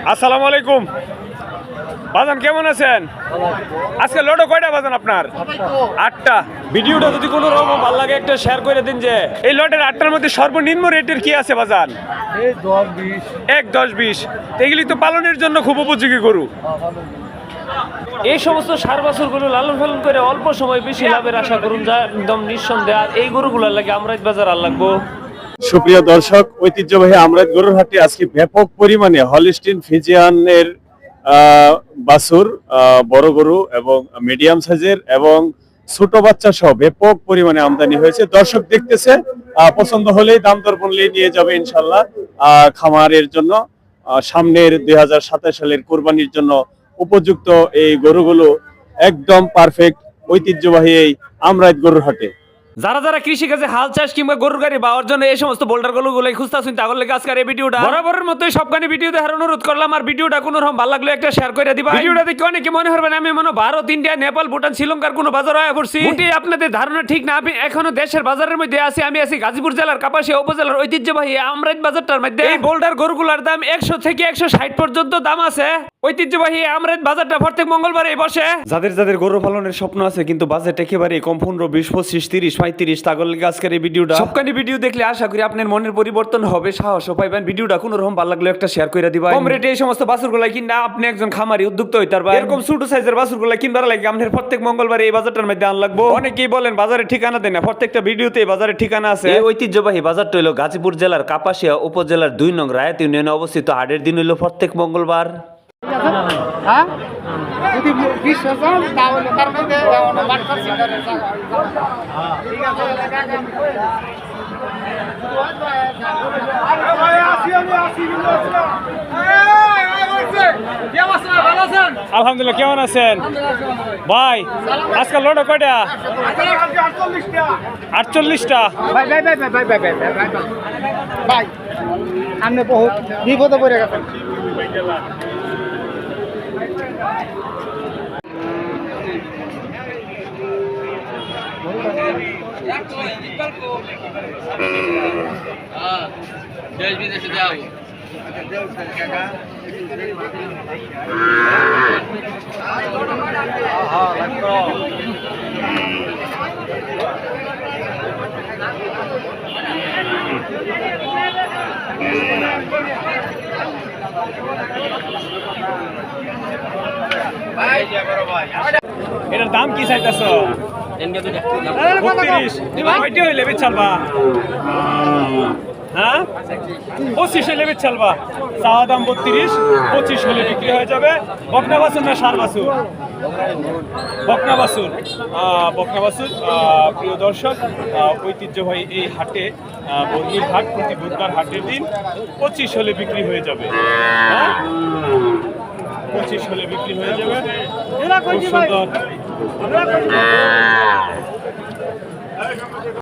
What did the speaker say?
আসসালামু আলাইকুম বাজান, কেমন আছেন? আজকে লটো কয়টা বাজান আপনার? 8টা। ভিডিওটা যদি কোনো রকম ভালো লাগে একটা শেয়ার করে দিন। যে এই লটের 8টার মধ্যে সর্বনিম্ন রেটের কি আছে বাজান? এই 10-20 10-20। এগুলি তো পালনের জন্য খুব উপযোগী গরু। এই সমস্ত সার বাছুরগুলো লালন পালন করে অল্প সময় বেশি লাভের আশা করুন, যা একদম নিঃসন্দেহ। আর এই গরুগুলোর লাগে আমরা বাজার আর লাগবো। সুপ্রিয় দর্শক, ঐতিহ্যবাহী আমরাত গরুর হাটে আজকে ব্যাপক পরিমাণে হলিস্টিন ফিজিয়ানের বাছুর, বড় গরু এবং মিডিয়াম সাইজের এবং ছোট বাচ্চা সহ ব্যাপক পরিমাণে আমদানি হয়েছে। দর্শক দেখতেছে, পছন্দ হলেই দাম দর বললেই নিয়ে যাবে ইনশাল্লাহ। খামারের জন্য সামনের 2027 সালের কোরবানির জন্য উপযুক্ত এই গরুগুলো একদম পারফেক্ট ঐতিহ্যবাহী এই আমরাত গরুর হাটে। যারা যারা কৃষি কাজে হাল চাষ কিংবা গরুর গাড়ি পাওয়ার জন্য এই সমস্ত বোল্ডার গরুগুলোই খুঁজতেছেন, তাহলে লেগে আজকের এই ভিডিওটা বরাবরের মতোই সবখানে ভিডিও দেখার অনুরোধ করলাম। আর ভিডিওটা কোনো রকম ভালো লাগলে একটা শেয়ার করে দিবা। ভিডিওটা দেখে অনেকে মনে করবেন আমি মনে ভারত, ইন্ডিয়া, নেপাল, ভুটান, শ্রীলঙ্কার কোনো বাজার হয়ে পড়ছি। আপনাদের ধারণা ঠিক না। আমি এখনো দেশের বাজারের মধ্যে আছি। আমি আছি গাজীপুর জেলার কাপাসিয়া উপজেলার ঐতিহ্যবাহী আমরাত বাজারটার মধ্যে। এই বোল্ডার গরুগুলোর দাম 100 থেকে 160 পর্যন্ত দাম আছে। ঐতিহ্যবাহী আমরাত বাজারটা প্রত্যেক মঙ্গলবারে বসে। যাদের যাদের গরু পালনের স্বপ্ন আছে কিন্তু বাজেট একেবারে কম, 15, 20, 25, 30, 35, তাগল আজকের এই ভিডিওটা সবখানি ভিডিও দেখলে আশা করি আপনার মনের পরিবর্তন হবে, সাহস পাইবেন। ভিডিওটা কোনো রকম ভালো লাগলে একটা শেয়ার করে দিবা। কম রেটে এই সমস্ত বাছুরগুলো কিনা আপনি একজন খামারি উদ্যোক্তা হইতে পারবেন। এরকম ছোট সাইজের বাছুরগুলো কিনবার লাগে আপনার প্রত্যেক মঙ্গলবারে এই বাজারটার মধ্যে আন লাগবো। অনেকেই বলেন বাজারের ঠিকানা দেন না, প্রত্যেকটা ভিডিওতে বাজারের ঠিকানা আছে। এই ঐতিহ্যবাহী বাজারটা হলো গাজীপুর জেলার কাপাসিয়া উপজেলার 2 নং রায়াত ইউনিয়নে অবস্থিত। হাটের দিন হলো প্রত্যেক মঙ্গলবার। হ্যাঁ যদি 20,000 তাহলে তার মধ্যে বাট করছি করে ঠিক আছে ভাই আসি আলহামদুলিল্লাহ, কেমন আছেন ভাই? আজকাল লটো কয়টা? 48টা। ভাই ভাই ভাই ভাই ভাই ভাই ভাই ভাই আপনি বহুত বিপদে পড়ে গেছেন। দেশ বিদেশে যাও এটার দাম কি চাইতেছ? 32। কয়টি হইলে বেচালবা? হ্যাঁ, 25 হইলে বেচালবা। চাওয়া দাম 32, 25 হলে বিক্রি হয়ে যাবে। বকনা বাছুর না সার বাছুর? বকনা বাছুর। বকনা বাছুর। প্রিয় দর্শক, ঐতিহ্যবাহী এই হাটে, বর্গির হাট প্রতি বুধবার হাটের দিন 25 হলে বিক্রি হয়ে যাবে। 25 হলে বিক্রি হয়ে যাবে। খুব সুন্দর।